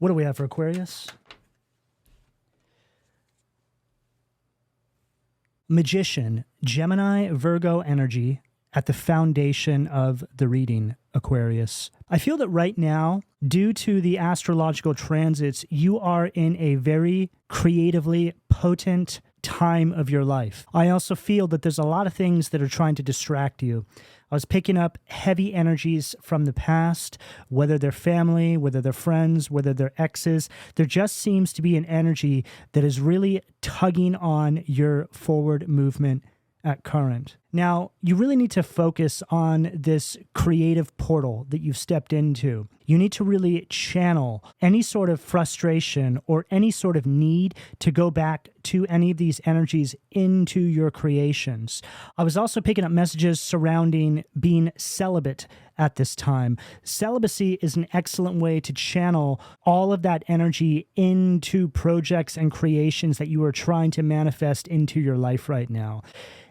What do we have for Aquarius? Magician, Gemini, Virgo energy at the foundation of the reading, Aquarius. I feel that right now, due to the astrological transits, you are in a very creatively potent time of your life. I also feel that there's a lot of things that are trying to distract you. I was picking up heavy energies from the past, whether they're family, whether they're friends, whether they're exes. There just seems to be an energy that is really tugging on your forward movement at current. Now, you really need to focus on this creative portal that you've stepped into. You need to really channel any sort of frustration or any sort of need to go back to any of these energies into your creations. I was also picking up messages surrounding being celibate at this time. Celibacy is an excellent way to channel all of that energy into projects and creations that you are trying to manifest into your life right now.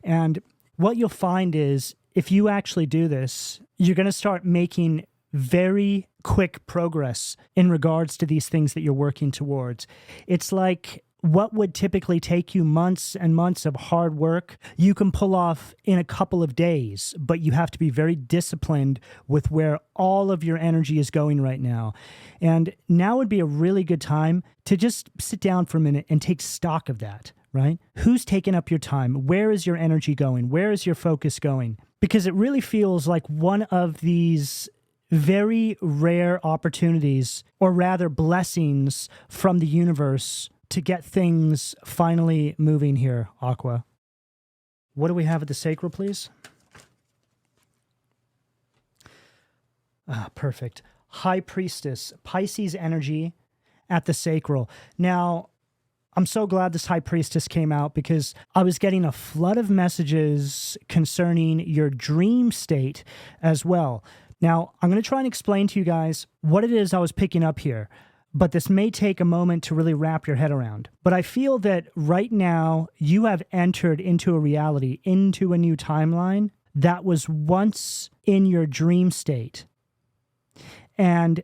And what you'll find is if you actually do this, you're going to start making very quick progress in regards to these things that you're working towards. It's like what would typically take you months and months of hard work, you can pull off in a couple of days, but you have to be very disciplined with where all of your energy is going right now. And now would be a really good time to just sit down for a minute and take stock of that, right? Who's taking up your time? Where is your energy going? Where is your focus going? Because it really feels like one of these very rare opportunities, or rather blessings from the universe to get things finally moving here, Aqua. What do we have at the sacral, please? Perfect. High Priestess, Pisces energy at the sacral. Now, I'm so glad this High Priestess came out because I was getting a flood of messages concerning your dream state as well. Now, I'm going to try and explain to you guys what it is I was picking up here, but this may take a moment to really wrap your head around. But I feel that right now you have entered into a reality, into a new timeline that was once in your dream state. And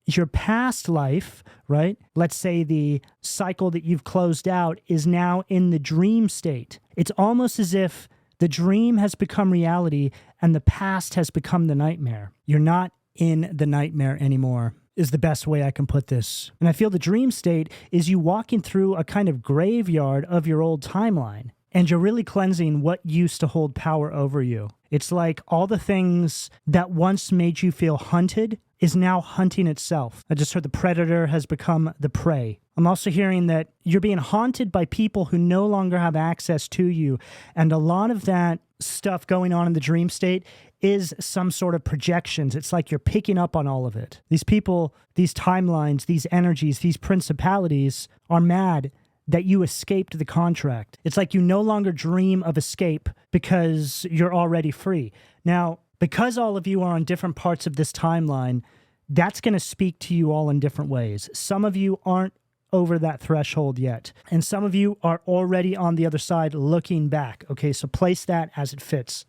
your past life, right? Let's say the cycle that you've closed out is now in the dream state. It's almost as if the dream has become reality and the past has become the nightmare. You're not in the nightmare anymore, is the best way I can put this. And I feel the dream state is you walking through a kind of graveyard of your old timeline, and you're really cleansing what used to hold power over you. It's like all the things that once made you feel hunted is now hunting itself. I just heard the predator has become the prey. I'm also hearing that you're being haunted by people who no longer have access to you. And a lot of that stuff going on in the dream state is some sort of projections. It's like you're picking up on all of it. These people, these timelines, these energies, these principalities are mad that you escaped the contract. It's like you no longer dream of escape because you're already free. Now, because all of you are on different parts of this timeline, that's going to speak to you all in different ways. Some of you aren't over that threshold yet, and some of you are already on the other side looking back. Okay, so place that as it fits.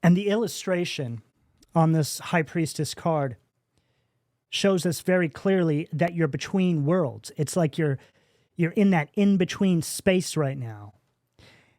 And the illustration on this High Priestess card shows us very clearly that you're between worlds. It's like you're in that in-between space right now.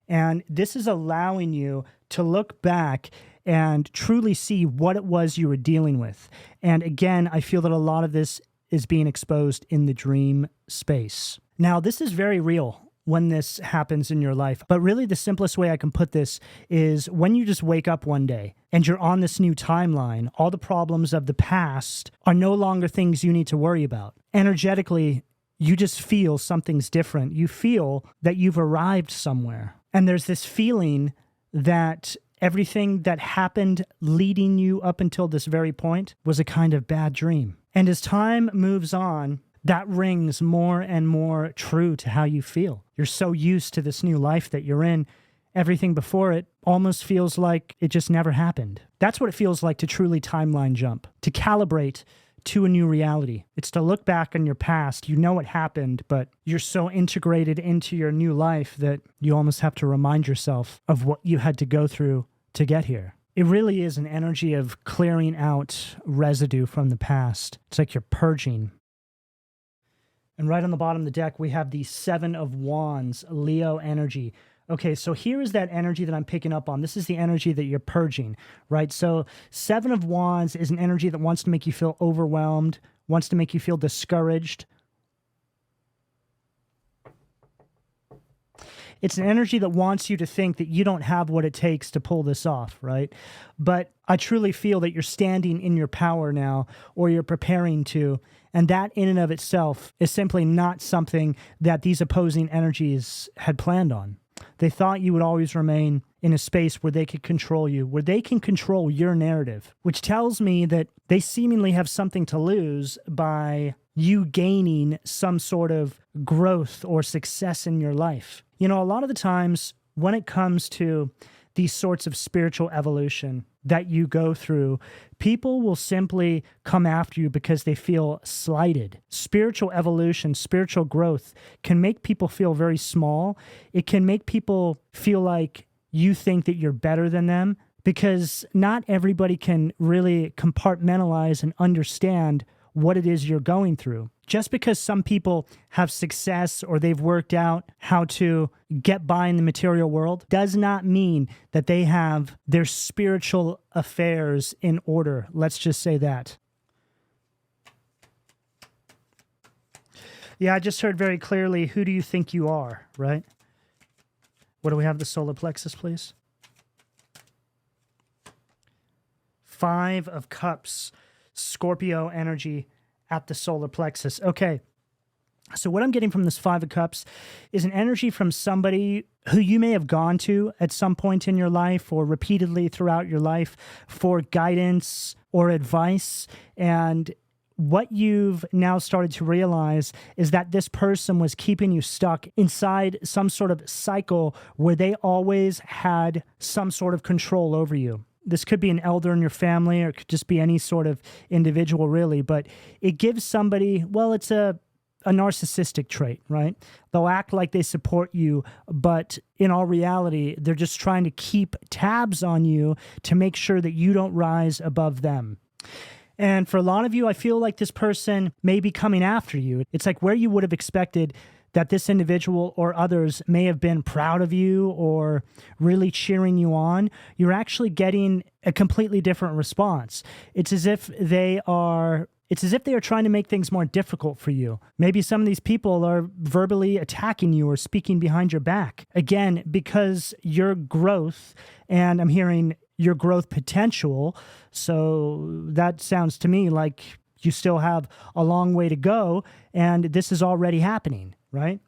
And this is allowing you to look back and truly see what it was you were dealing with. And again, I feel that a lot of this is being exposed in the dream space. Now, this is very real when this happens in your life, but really the simplest way I can put this is when you just wake up one day and you're on this new timeline, all the problems of the past are no longer things you need to worry about. Energetically, you just feel something's different. You feel that you've arrived somewhere. And there's this feeling that everything that happened leading you up until this very point was a kind of bad dream. And as time moves on, that rings more and more true to how you feel. You're so used to this new life that you're in, everything before it almost feels like it just never happened. That's what it feels like to truly timeline jump, to calibrate to a new reality. It's to look back on your past. You know what happened, but you're so integrated into your new life that you almost have to remind yourself of what you had to go through to get here. It really is an energy of clearing out residue from the past. It's like you're purging. And right on the bottom of the deck, we have the Seven of Wands, Leo energy. Okay, so here is that energy that I'm picking up on. This is the energy that you're purging, right? So Seven of Wands is an energy that wants to make you feel overwhelmed, wants to make you feel discouraged. It's an energy that wants you to think that you don't have what it takes to pull this off, right? But I truly feel that you're standing in your power now, or you're preparing to. And that in and of itself is simply not something that these opposing energies had planned on. They thought you would always remain in a space where they could control you, where they can control your narrative, which tells me that they seemingly have something to lose by you gaining some sort of growth or success in your life. You know, a lot of the times when it comes to these sorts of spiritual evolution that you go through, people will simply come after you because they feel slighted. Spiritual evolution, spiritual growth can make people feel very small. It can make people feel like you think that you're better than them, because not everybody can really compartmentalize and understand what it is you're going through. Just because some people have success or they've worked out how to get by in the material world does not mean that they have their spiritual affairs in order. Let's just say that. Yeah, I just heard very clearly, who do you think you are, right? What do we have, the solar plexus, please? Five of Cups, Scorpio energy at the solar plexus. Okay, so what I'm getting from this Five of Cups is an energy from somebody who you may have gone to at some point in your life or repeatedly throughout your life for guidance or advice. And what you've now started to realize is that this person was keeping you stuck inside some sort of cycle where they always had some sort of control over you. This could be an elder in your family, or it could just be any sort of individual, really. But it gives somebody, well, it's a narcissistic trait, right? They'll act like they support you, but in all reality, they're just trying to keep tabs on you to make sure that you don't rise above them. And for a lot of you, I feel like this person may be coming after you. It's like where you would have expected that this individual or others may have been proud of you or really cheering you on, you're actually getting a completely different response. It's as if they are trying to make things more difficult for you. Maybe some of these people are verbally attacking you or speaking behind your back. Again, because your growth, and I'm hearing your growth potential, so that sounds to me like you still have a long way to go, and this is already happening, right?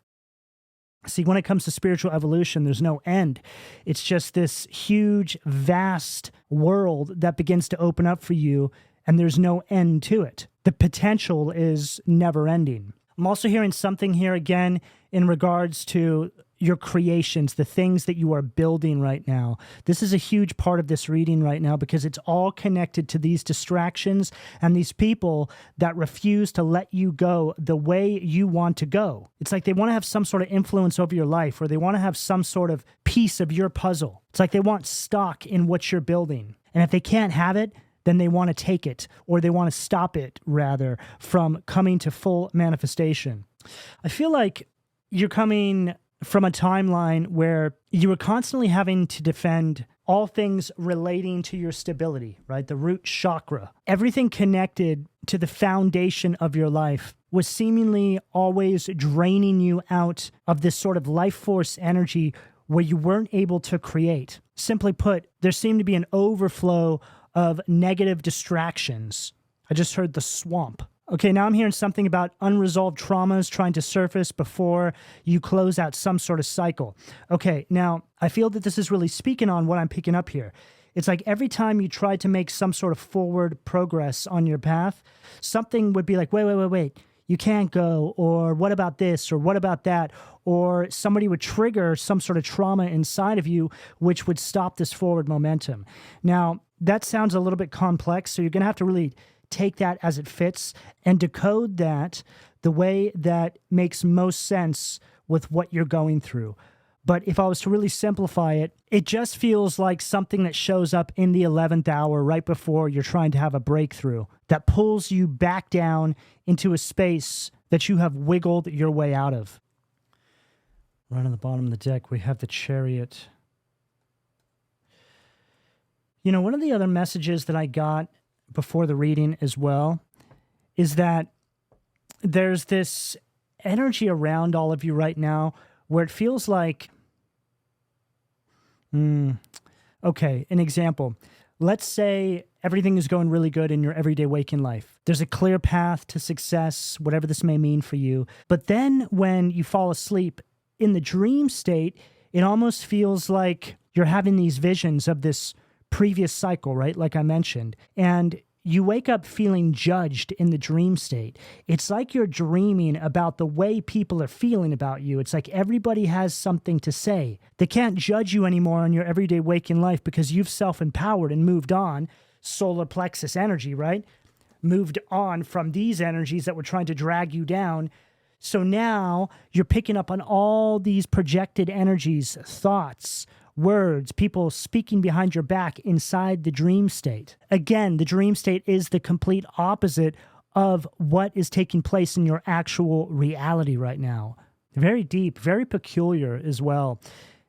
See, when it comes to spiritual evolution, there's no end. It's just this huge, vast world that begins to open up for you, and there's no end to it. The potential is never ending. I'm also hearing something here again in regards to your creations, the things that you are building right now. This is a huge part of this reading right now because it's all connected to these distractions and these people that refuse to let you go the way you want to go. It's like they want to have some sort of influence over your life, or they want to have some sort of piece of your puzzle. It's like they want stock in what you're building. And if they can't have it, then they want to take it, or they want to stop it, rather, from coming to full manifestation. I feel like you're coming from a timeline where you were constantly having to defend all things relating to your stability, right? The root chakra. Everything connected to the foundation of your life was seemingly always draining you out of this sort of life force energy where you weren't able to create. Simply put, there seemed to be an overflow of negative distractions. I just heard the swamp. Okay, now I'm hearing something about unresolved traumas trying to surface before you close out some sort of cycle. Okay, now I feel that this is really speaking on what I'm picking up here. It's like every time you try to make some sort of forward progress on your path, something would be like, wait, you can't go, or what about this, or what about that, or somebody would trigger some sort of trauma inside of you, which would stop this forward momentum. Now, that sounds a little bit complex, so you're going to have to really take that as it fits and decode that the way that makes most sense with what you're going through. But if I was to really simplify it, it just feels like something that shows up in the 11th hour right before you're trying to have a breakthrough that pulls you back down into a space that you have wiggled your way out of. Right on the bottom of the deck, we have the Chariot. You know, one of the other messages that I got before the reading as well is that there's this energy around all of you right now where it feels like, okay, an example. Let's say everything is going really good in your everyday waking life. There's a clear path to success, whatever this may mean for you. But then when you fall asleep in the dream state, it almost feels like you're having these visions of this previous cycle, right? Like I mentioned. And you wake up feeling judged in the dream state. It's like you're dreaming about the way people are feeling about you. It's like everybody has something to say. They can't judge you anymore on your everyday waking life because you've self-empowered and moved on. Solar plexus energy, right? Moved on from these energies that were trying to drag you down. So now you're picking up on all these projected energies, thoughts, words, people speaking behind your back inside the dream state. Again, the dream state is the complete opposite of what is taking place in your actual reality right now. Very deep, very peculiar as well.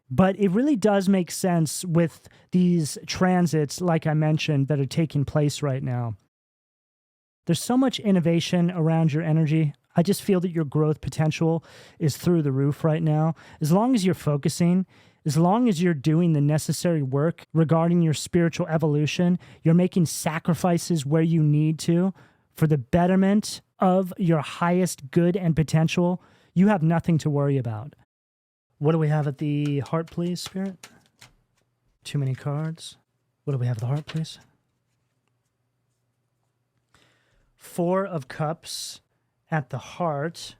But it really does make sense with these transits, like I mentioned, that are taking place right now. There's so much innovation around your energy. I just feel that your growth potential is through the roof right now. As long as you're focusing, as long as you're doing the necessary work regarding your spiritual evolution, you're making sacrifices where you need to for the betterment of your highest good and potential, you have nothing to worry about. What do we have at the heart, please, Spirit? Too many cards. What do we have at the heart, please? Four of Cups at the heart.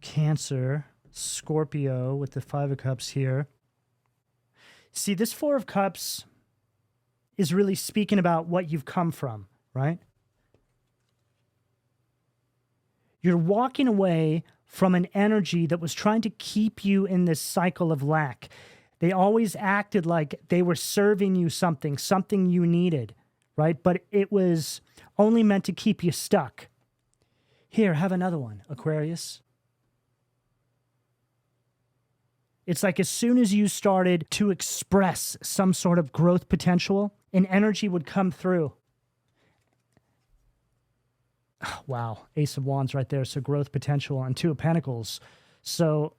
Cancer. Scorpio with the Five of Cups here. See, this Four of Cups is really speaking about what you've come from, right? You're walking away from an energy that was trying to keep you in this cycle of lack. They always acted like they were serving you something you needed, right? But it was only meant to keep you stuck. Here, have another one, Aquarius. It's like as soon as you started to express some sort of growth potential, an energy would come through. Oh, wow, Ace of Wands right there. So growth potential and Two of Pentacles. So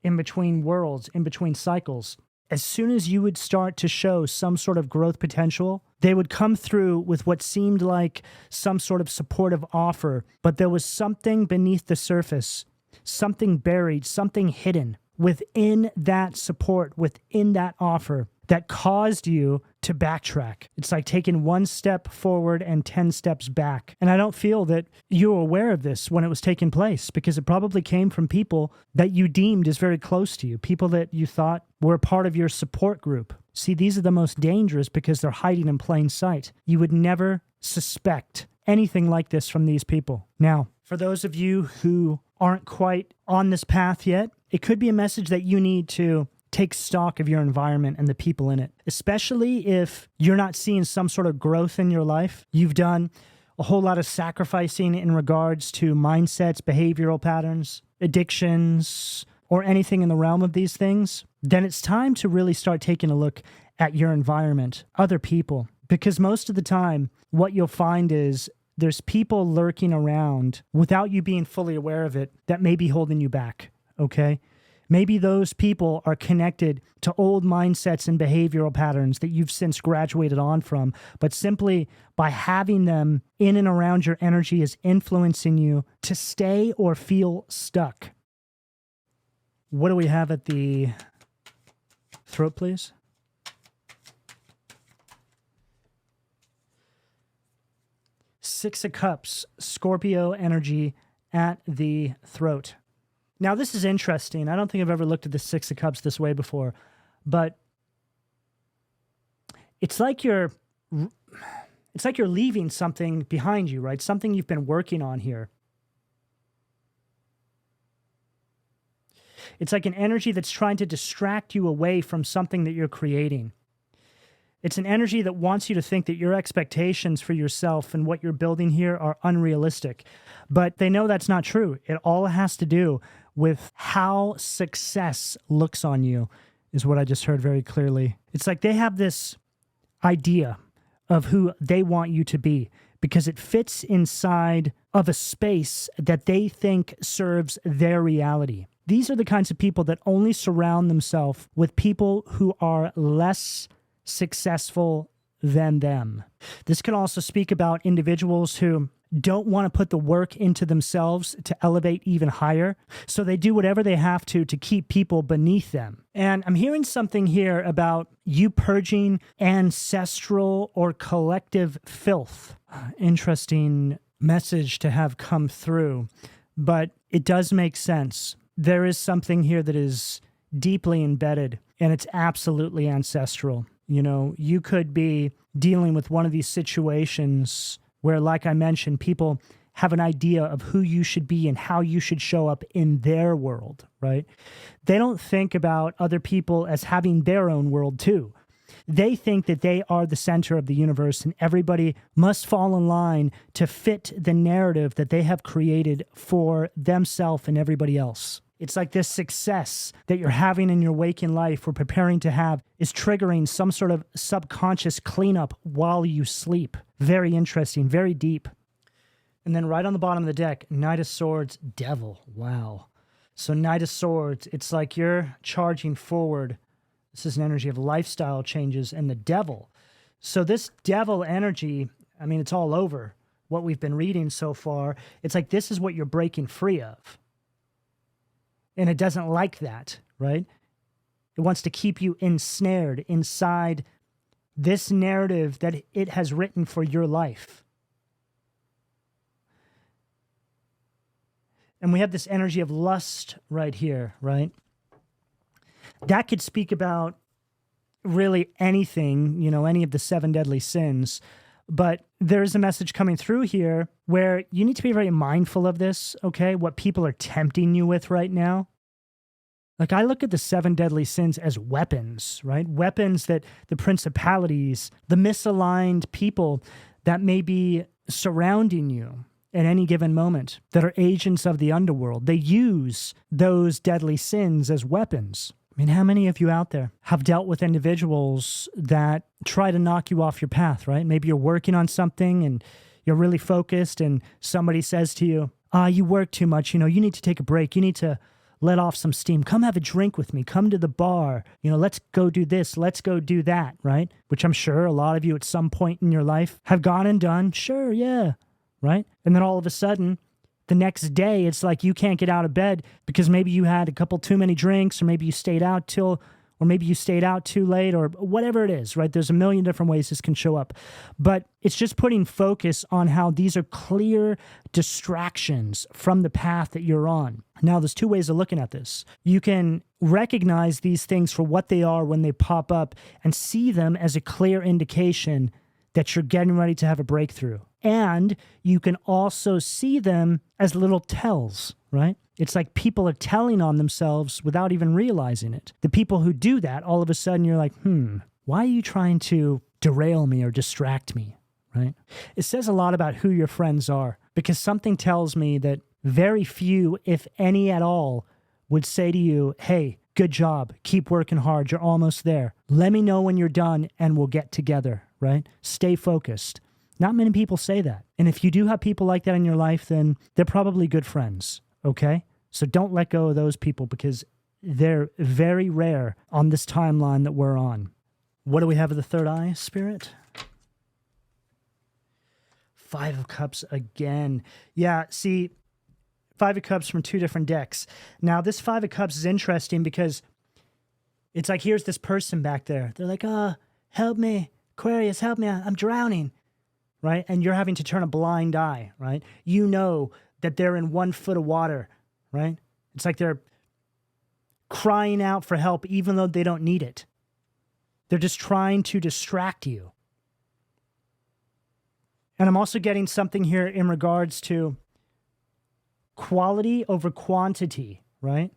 in between worlds, in between cycles, as soon as you would start to show some sort of growth potential, they would come through with what seemed like some sort of supportive offer, but there was something beneath the surface, something buried, something hidden within that support, within that offer that caused you to backtrack. It's like taking one step forward and 10 steps back. And I don't feel that you were aware of this when it was taking place because it probably came from people that you deemed as very close to you, people that you thought were a part of your support group. See, these are the most dangerous because they're hiding in plain sight. You would never suspect anything like this from these people. Now, for those of you who aren't quite on this path yet, it could be a message that you need to take stock of your environment and the people in it, especially if you're not seeing some sort of growth in your life. You've done a whole lot of sacrificing in regards to mindsets, behavioral patterns, addictions, or anything in the realm of these things. Then it's time to really start taking a look at your environment, other people, because most of the time what you'll find is there's people lurking around without you being fully aware of it that may be holding you back, okay? Maybe those people are connected to old mindsets and behavioral patterns that you've since graduated on from, but simply by having them in and around your energy is influencing you to stay or feel stuck. What do we have at the throat, please? Six of Cups, Scorpio energy at the throat. Now, this is interesting. I don't think I've ever looked at the Six of Cups this way before, but it's like you're leaving something behind you, right? Something you've been working on here. It's like an energy that's trying to distract you away from something that you're creating. It's an energy that wants you to think that your expectations for yourself and what you're building here are unrealistic. But they know that's not true. It all has to do with how success looks on you, is what I just heard very clearly. It's like they have this idea of who they want you to be because it fits inside of a space that they think serves their reality. These are the kinds of people that only surround themselves with people who are less successful than them. This can also speak about individuals who don't want to put the work into themselves to elevate even higher, so they do whatever they have to keep people beneath them. And I'm hearing something here about you purging ancestral or collective filth. Interesting message to have come through, but it does make sense. There is something here that is deeply embedded, and it's absolutely ancestral. You know, you could be dealing with one of these situations where, like I mentioned, people have an idea of who you should be and how you should show up in their world, right? They don't think about other people as having their own world too. They think that they are the center of the universe and everybody must fall in line to fit the narrative that they have created for themselves and everybody else. It's like this success that you're having in your waking life or preparing to have is triggering some sort of subconscious cleanup while you sleep. Very interesting, very deep. And then right on the bottom of the deck, Knight of Swords, Devil. Wow. So Knight of Swords, it's like you're charging forward. This is an energy of lifestyle changes and the Devil. So this Devil energy, I mean, it's all over what we've been reading so far. It's like this is what you're breaking free of. And it doesn't like that, right? It wants to keep you ensnared inside this narrative that it has written for your life. And we have this energy of lust right here, right? That could speak about really anything, you know, any of the 7 deadly sins. But there's a message coming through here where you need to be very mindful of this, okay? What people are tempting you with right now. Like I look at the 7 deadly sins as weapons, right? Weapons that the principalities, the misaligned people that may be surrounding you at any given moment, that are agents of the underworld, they use those deadly sins as weapons. I mean, how many of you out there have dealt with individuals that try to knock you off your path, right? Maybe you're working on something and you're really focused and somebody says to you, you work too much, you know, you need to take a break. You need to let off some steam. Come have a drink with me. Come to the bar. You know, let's go do this. Let's go do that, right? Which I'm sure a lot of you at some point in your life have gone and done. Sure, yeah, right? And then all of a sudden, the next day, it's like you can't get out of bed because maybe you had a couple too many drinks, or maybe you stayed out or maybe you stayed out too late, or whatever it is, right? There's a million different ways this can show up. But it's just putting focus on how these are clear distractions from the path that you're on. Now, there's 2 ways of looking at this. You can recognize these things for what they are when they pop up and see them as a clear indication that you're getting ready to have a breakthrough. And you can also see them as little tells, right? It's like people are telling on themselves without even realizing it. The people who do that, all of a sudden you're like, why are you trying to derail me or distract me, right? It says a lot about who your friends are, because something tells me that very few, if any at all, would say to you, hey, good job, keep working hard, you're almost there. Let me know when you're done and we'll get together, right? Stay focused. Not many people say that. And if you do have people like that in your life, then they're probably good friends, okay? So don't let go of those people because they're very rare on this timeline that we're on. What do we have of the third eye, Spirit? 5 of Cups again. Yeah, see, 5 of Cups from 2 different decks. Now, this 5 of Cups is interesting because it's like, here's this person back there. They're like, help me, Aquarius, help me, I'm drowning, right? And you're having to turn a blind eye, right? You know that they're in 1 foot of water, right? It's like they're crying out for help even though they don't need it. They're just trying to distract you. And I'm also getting something here in regards to quality over quantity, right?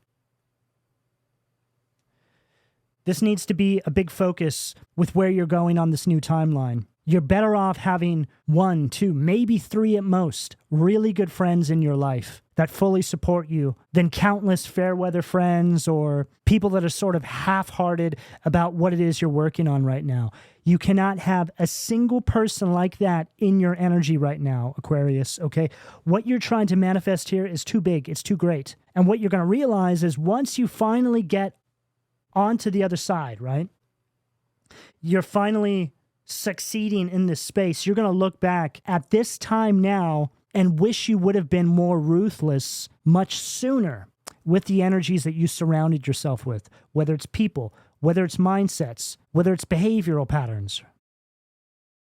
This needs to be a big focus with where you're going on this new timeline. You're better off having 1, 2, maybe 3 at most really good friends in your life that fully support you than countless fair weather friends or people that are sort of half-hearted about what it is you're working on right now. You cannot have a single person like that in your energy right now, Aquarius, okay? What you're trying to manifest here is too big. It's too great. And what you're going to realize is once you finally get onto the other side, right? You're finally succeeding in this space. You're going to look back at this time now and wish you would have been more ruthless much sooner with the energies that you surrounded yourself with, whether it's people, whether it's mindsets, whether it's behavioral patterns.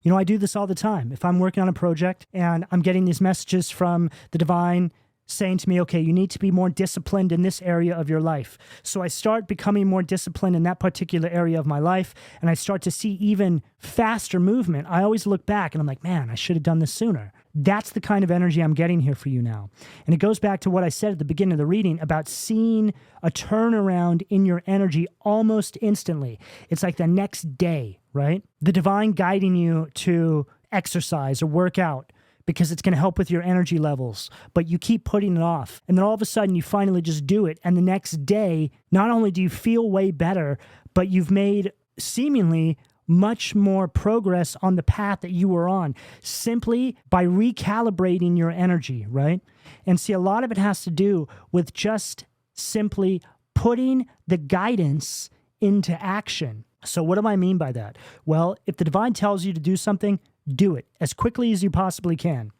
You know, I do this all the time. If I'm working on a project and I'm getting these messages from the divine saying to me, okay, you need to be more disciplined in this area of your life. So I start becoming more disciplined in that particular area of my life, and I start to see even faster movement. I always look back and I'm like, man, I should have done this sooner. That's the kind of energy I'm getting here for you now. And it goes back to what I said at the beginning of the reading about seeing a turnaround in your energy almost instantly. It's like the next day, right? The divine guiding you to exercise or work out, because it's going to help with your energy levels, but you keep putting it off. And then all of a sudden you finally just do it. And the next day, not only do you feel way better, but you've made seemingly much more progress on the path that you were on simply by recalibrating your energy, right? And see, a lot of it has to do with just simply putting the guidance into action. So what do I mean by that? Well, if the divine tells you to do something, do it as quickly as you possibly can.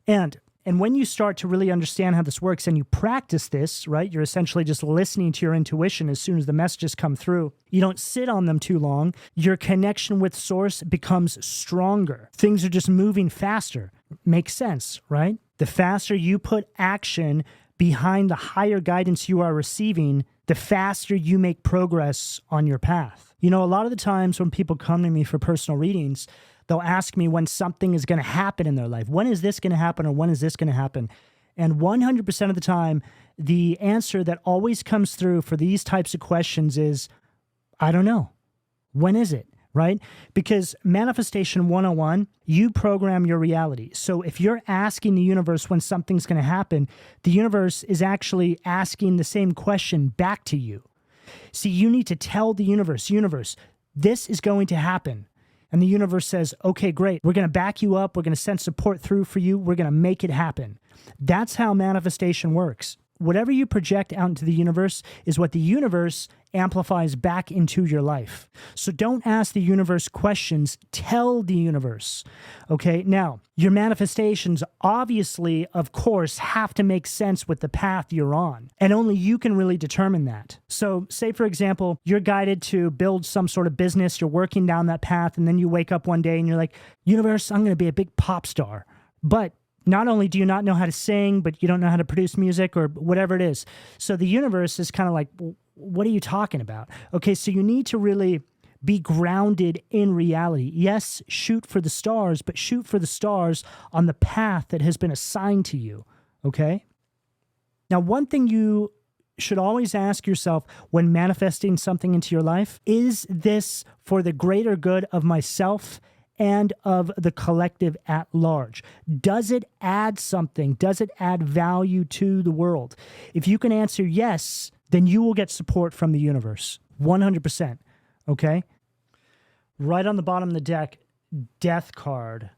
And when you start to really understand how this works and you practice this, right, you're essentially just listening to your intuition as soon as the messages come through. You don't sit on them too long. Your connection with source becomes stronger. Things are just moving faster. Makes sense, right? The faster you put action behind the higher guidance you are receiving, the faster you make progress on your path. You know, a lot of the times when people come to me for personal readings, they'll ask me when something is going to happen in their life. When is this going to happen, or when is this going to happen? And 100% of the time, the answer that always comes through for these types of questions is, I don't know. When is it? Right? Because manifestation 101, you program your reality. So if you're asking the universe when something's going to happen, the universe is actually asking the same question back to you. See, you need to tell the universe, this is going to happen. And the universe says, okay, great. We're going to back you up. We're going to send support through for you. We're going to make it happen. That's how manifestation works. Whatever you project out into the universe is what the universe amplifies back into your life. So don't ask the universe questions. Tell the universe. Okay? Now, your manifestations obviously, of course, have to make sense with the path you're on. And only you can really determine that. So say, for example, you're guided to build some sort of business. You're working down that path, and then you wake up one day and you're like, universe, I'm going to be a big pop star. But not only do you not know how to sing, but you don't know how to produce music or whatever it is. So the universe is kind of like, what are you talking about? Okay, so you need to really be grounded in reality. Yes, shoot for the stars, but shoot for the stars on the path that has been assigned to you, okay? Now, one thing you should always ask yourself when manifesting something into your life, is this for the greater good of myself and of the collective at large? Does it add something? Does it add value to the world? If you can answer yes, then you will get support from the universe. 100%. Okay? Right on the bottom of the deck, Death card.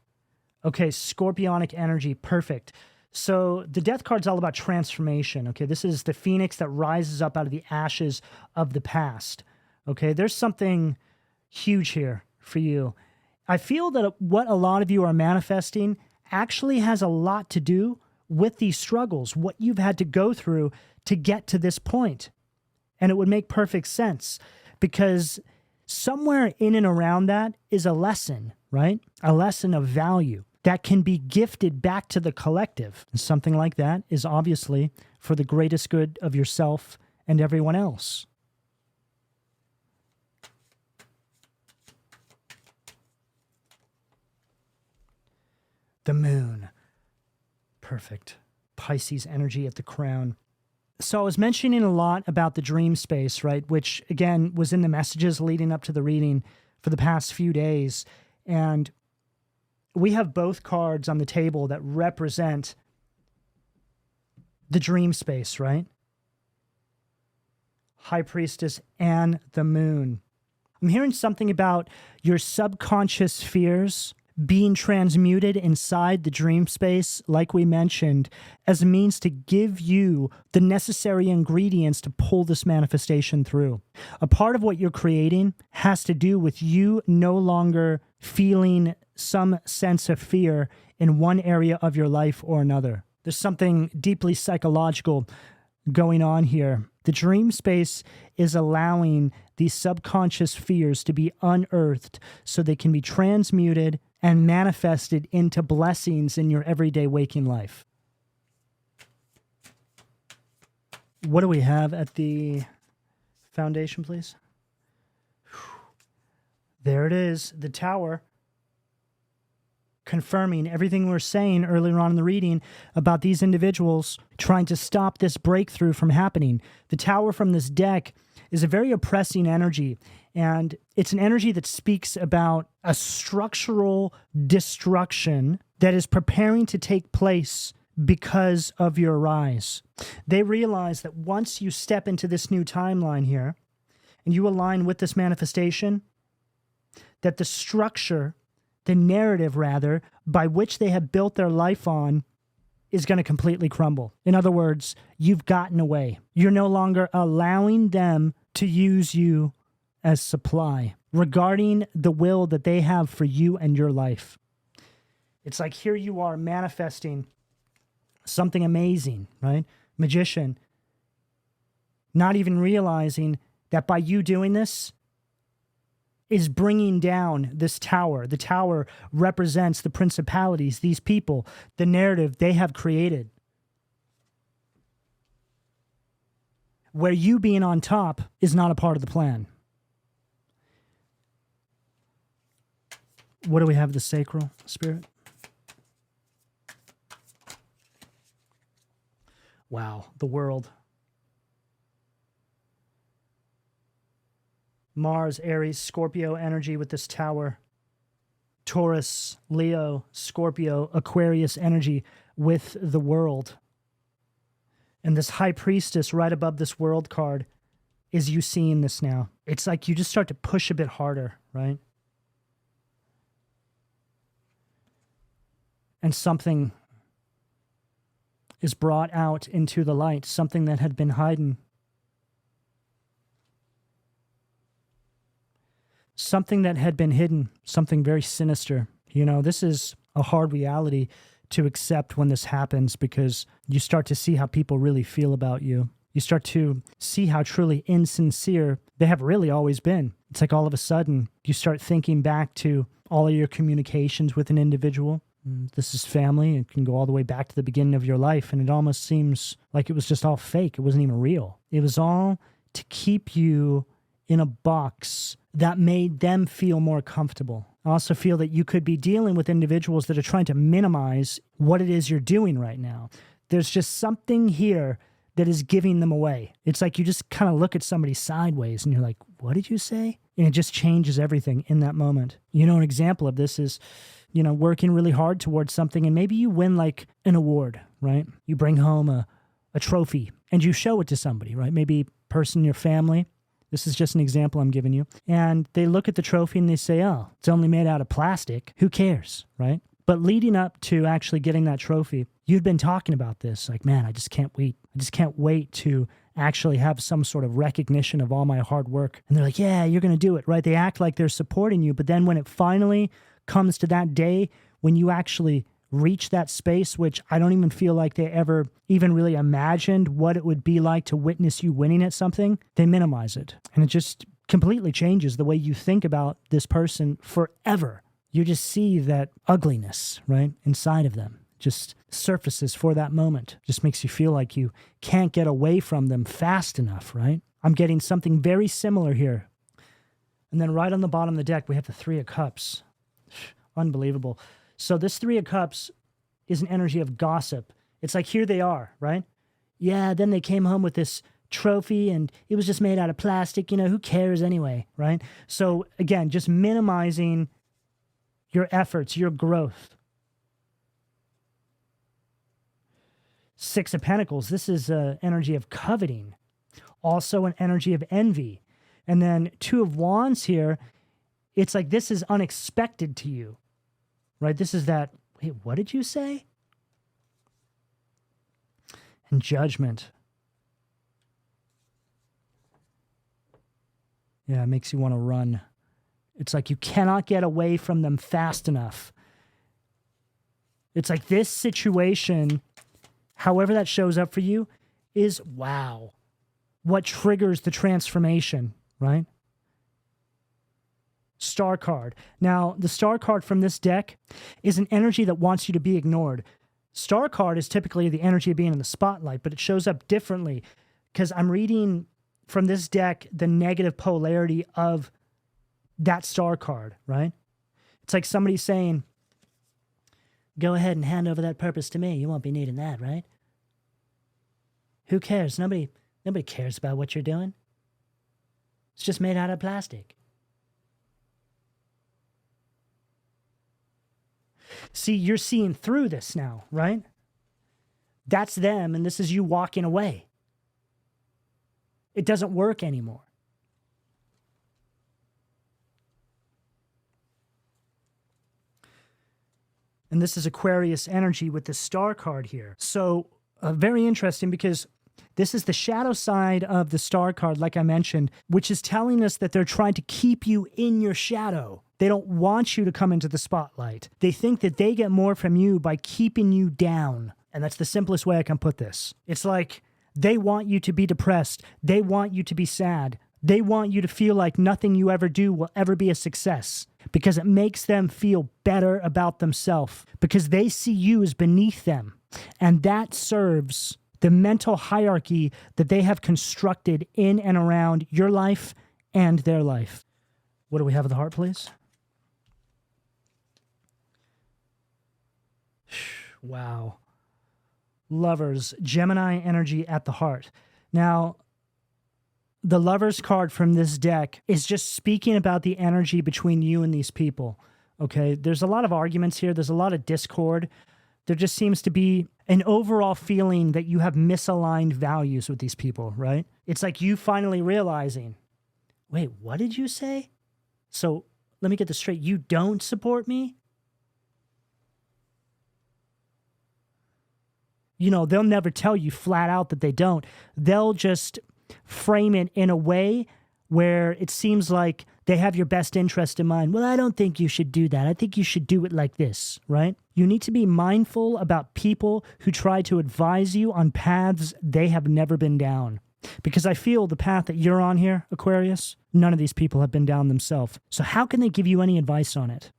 Okay, Scorpionic energy. Perfect. So the Death card's all about transformation. Okay, this is the phoenix that rises up out of the ashes of the past. Okay, there's something huge here for you. I feel that what a lot of you are manifesting actually has a lot to do with these struggles, what you've had to go through to get to this point. And it would make perfect sense because somewhere in and around that is a lesson, right? A lesson of value that can be gifted back to the collective. And something like that is obviously for the greatest good of yourself and everyone else. The moon. Perfect. Pisces energy at the crown. So I was mentioning a lot about the dream space, right? Which again was in the messages leading up to the reading for the past few days. And we have both cards on the table that represent the dream space, right? High Priestess and the Moon. I'm hearing something about your subconscious fears being transmuted inside the dream space, like we mentioned, as a means to give you the necessary ingredients to pull this manifestation through. A part of what you're creating has to do with you no longer feeling some sense of fear in one area of your life or another. There's something deeply psychological going on here. The dream space is allowing these subconscious fears to be unearthed so they can be transmuted and manifested into blessings in your everyday waking life. What do we have at the foundation, please? There it is, the Tower, confirming everything we were saying earlier on in the reading about these individuals trying to stop this breakthrough from happening. The Tower from this deck is a very oppressing energy, and it's an energy that speaks about a structural destruction that is preparing to take place because of your rise. They realize that once you step into this new timeline here and you align with this manifestation, that the structure, the narrative rather, by which they have built their life on is going to completely crumble. In other words, you've gotten away. You're no longer allowing them to use you as supply regarding the will that they have for you and your life. It's like here you are manifesting something amazing, right? Magician, not even realizing that by you doing this is bringing down this tower. The tower represents the principalities, these people, the narrative they have created. Where you being on top is not a part of the plan. What do we have? The sacral spirit? Wow, the world. Mars, Aries, Scorpio energy with this tower. Taurus, Leo, Scorpio, Aquarius energy with the world. And this High Priestess right above this world card is you seeing this now. It's like you just start to push a bit harder, right? And something is brought out into the light, something that had been hidden. Something that had been hidden, something very sinister. You know, this is a hard reality to accept when this happens because you start to see how people really feel about you. You start to see how truly insincere they have really always been. It's like all of a sudden you start thinking back to all of your communications with an individual. This is family. It can go all the way back to the beginning of your life, and it almost seems like it was just all fake. It wasn't even real. It was all to keep you in a box that made them feel more comfortable. I also feel that you could be dealing with individuals that are trying to minimize what it is you're doing right now. There's just something here that is giving them away. It's like you just kind of look at somebody sideways and you're like, what did you say? And it just changes everything in that moment. You know, an example of this is, you know, working really hard towards something and maybe you win like an award, right? You bring home a trophy and you show it to somebody, right? Maybe a person in your family. This is just an example I'm giving you. And they look at the trophy and they say, oh, it's only made out of plastic. Who cares, right? But leading up to actually getting that trophy, you'd been talking about this. Like, man, I just can't wait. I just can't wait to actually have some sort of recognition of all my hard work. And they're like, yeah, you're going to do it, right? They act like they're supporting you. But then when it finally comes to that day, when you actually reach that space, which I don't even feel like they ever even really imagined what it would be like to witness you winning at something, they minimize it. And it just completely changes the way you think about this person forever. You just see that ugliness, right, inside of them. Just surfaces for that moment. Just makes you feel like you can't get away from them fast enough, right? I'm getting something very similar here. And then right on the bottom of the deck, we have the Three of Cups. Unbelievable. So this Three of Cups is an energy of gossip. It's like here they are, right? Yeah, then they came home with this trophy and it was just made out of plastic. Who cares anyway, right? So again, just minimizing your efforts, your growth. Six of Pentacles, this is an energy of coveting, also an energy of envy. And then Two of Wands here, it's like this is unexpected to you, right? This is that, wait, what did you say? And Judgment. Yeah, it makes you want to run. It's like you cannot get away from them fast enough. It's like this situation, however that shows up for you, is wow. What triggers the transformation, right? Star card. Now, the star card from this deck is an energy that wants you to be ignored. Star card is typically the energy of being in the spotlight, but it shows up differently because I'm reading from this deck the negative polarity of that star card, right? It's like somebody saying, go ahead and hand over that purpose to me. You won't be needing that, right? Who cares? Nobody cares about what you're doing. It's just made out of plastic. See, you're seeing through this now, right? That's them, and this is you walking away. It doesn't work anymore. And this is Aquarius energy with the star card here. So very interesting because this is the shadow side of the star card, like I mentioned, which is telling us that they're trying to keep you in your shadow. They don't want you to come into the spotlight. They think that they get more from you by keeping you down. And that's the simplest way I can put this. It's like they want you to be depressed. They want you to be sad. They want you to feel like nothing you ever do will ever be a success because it makes them feel better about themselves because they see you as beneath them. And that serves the mental hierarchy that they have constructed in and around your life and their life. What do we have at the heart, please? Wow. Lovers, Gemini energy at the heart. Now, the Lovers card from this deck is just speaking about the energy between you and these people, okay? There's a lot of arguments here. There's a lot of discord. There just seems to be an overall feeling that you have misaligned values with these people, right? It's like you finally realizing, wait, what did you say? So let me get this straight. You don't support me? They'll never tell you flat out that they don't. They'll just frame it in a way where it seems like they have your best interest in mind. Well, I don't think you should do that. I think you should do it like this, right? You need to be mindful about people who try to advise you on paths they have never been down. Because I feel the path that you're on here, Aquarius, none of these people have been down themselves. So how can they give you any advice on it?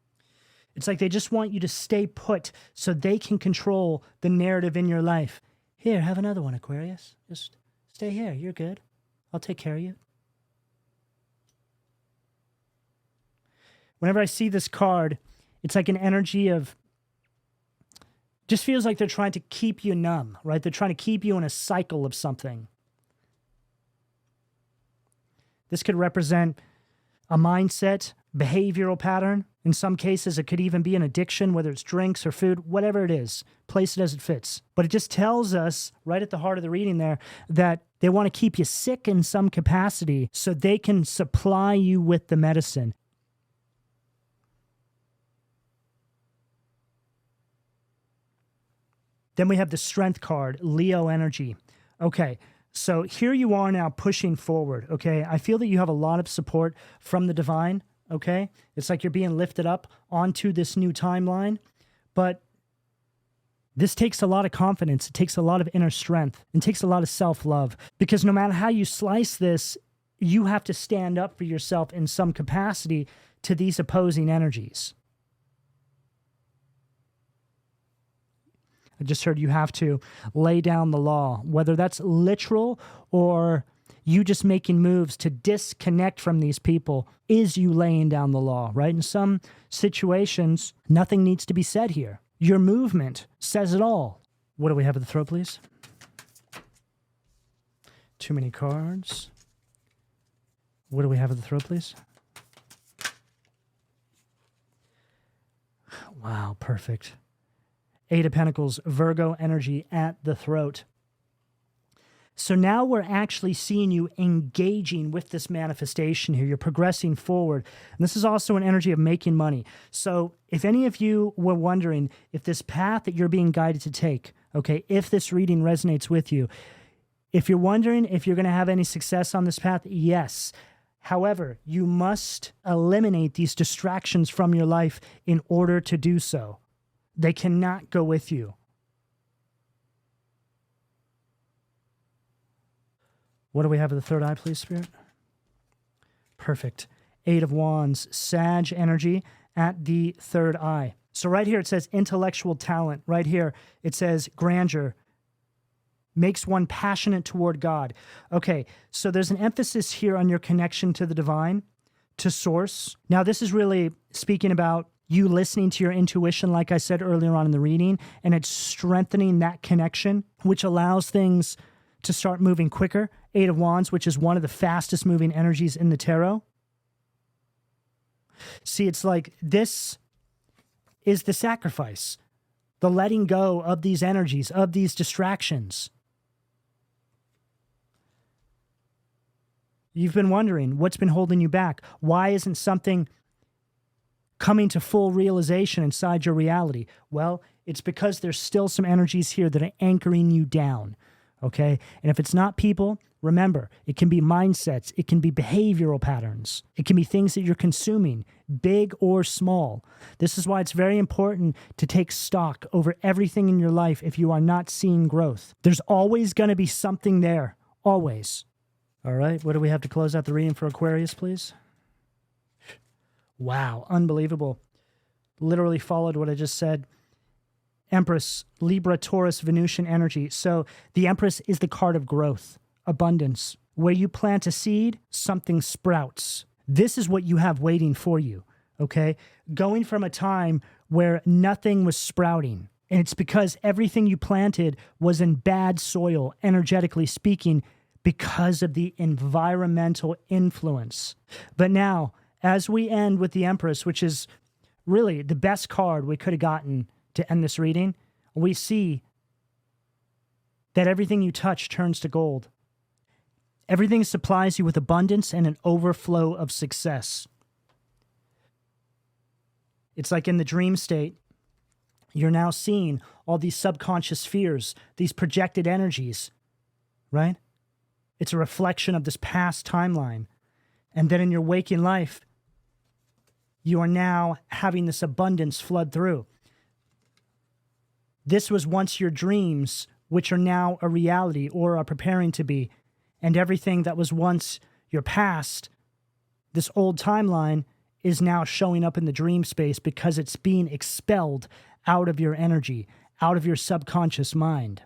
It's like they just want you to stay put so they can control the narrative in your life. Here, have another one, Aquarius. Just stay here. You're good. I'll take care of you. Whenever I see this card, it's like an energy of, just feels like they're trying to keep you numb, right? They're trying to keep you in a cycle of something. This could represent a mindset, behavioral pattern. In some cases, it could even be an addiction, whether it's drinks or food, whatever it is. Place it as it fits. But it just tells us, right at the heart of the reading there, that they want to keep you sick in some capacity so they can supply you with the medicine. Then we have the Strength card, Leo energy. Okay, so here you are now pushing forward, okay? I feel that you have a lot of support from the divine, okay? It's like you're being lifted up onto this new timeline, but this takes a lot of confidence. It takes a lot of inner strength. It takes a lot of self-love because no matter how you slice this, you have to stand up for yourself in some capacity to these opposing energies. I just heard you have to lay down the law, whether that's literal or you just making moves to disconnect from these people is you laying down the law, right? In some situations, nothing needs to be said here. Your movement says it all. What do we have at the throat, please? Too many cards. What do we have at the throat, please? Wow, perfect. Eight of Pentacles, Virgo energy at the throat. So now we're actually seeing you engaging with this manifestation here. You're progressing forward. And this is also an energy of making money. So if any of you were wondering if this path that you're being guided to take, okay, if this reading resonates with you, if you're wondering if you're going to have any success on this path, yes. However, you must eliminate these distractions from your life in order to do so. They cannot go with you. What do we have at the third eye, please, Spirit? Perfect. Eight of Wands, Sag energy at the third eye. So right here it says intellectual talent. Right here it says grandeur. Makes one passionate toward God. Okay, so there's an emphasis here on your connection to the divine, to source. Now this is really speaking about you listening to your intuition, like I said earlier on in the reading, and it's strengthening that connection, which allows things to start moving quicker. Eight of Wands, which is one of the fastest moving energies in the tarot. See, it's like this is the sacrifice, the letting go of these energies, of these distractions. You've been wondering what's been holding you back. Why isn't something coming to full realization inside your reality? Well, it's because there's still some energies here that are anchoring you down. Okay? And if it's not people, remember, it can be mindsets, it can be behavioral patterns, it can be things that you're consuming, big or small. This is why it's very important to take stock over everything in your life if you are not seeing growth. There's always going to be something there. Always. All right, what do we have to close out the reading for Aquarius, please? Wow, unbelievable. Literally followed what I just said. Empress, Libra, Taurus, Venusian energy. So the Empress is the card of growth, abundance. Where you plant a seed, something sprouts. This is what you have waiting for you, okay? Going from a time where nothing was sprouting, and it's because everything you planted was in bad soil, energetically speaking, because of the environmental influence. But now, as we end with the Empress, which is really the best card we could have gotten to end this reading, we see that everything you touch turns to gold. Everything supplies you with abundance and an overflow of success. It's like in the dream state, you're now seeing all these subconscious fears, these projected energies, right? It's a reflection of this past timeline. And then in your waking life, you are now having this abundance flood through. This was once your dreams, which are now a reality or are preparing to be. And everything that was once your past, this old timeline, is now showing up in the dream space because it's being expelled out of your energy, out of your subconscious mind.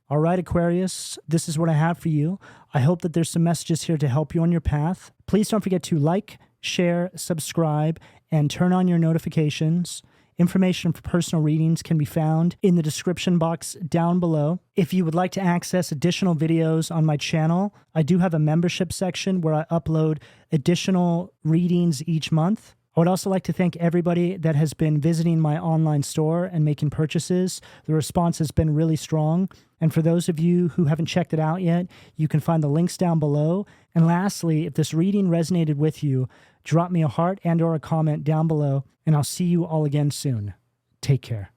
All right, Aquarius, this is what I have for you. I hope that there's some messages here to help you on your path. Please don't forget to like, share, subscribe, and turn on your notifications. Information for personal readings can be found in the description box down below. If you would like to access additional videos on my channel, I do have a membership section where I upload additional readings each month. I would also like to thank everybody that has been visiting my online store and making purchases. The response has been really strong. And for those of you who haven't checked it out yet, you can find the links down below. And lastly, if this reading resonated with you, drop me a heart and or a comment down below, and I'll see you all again soon. Take care.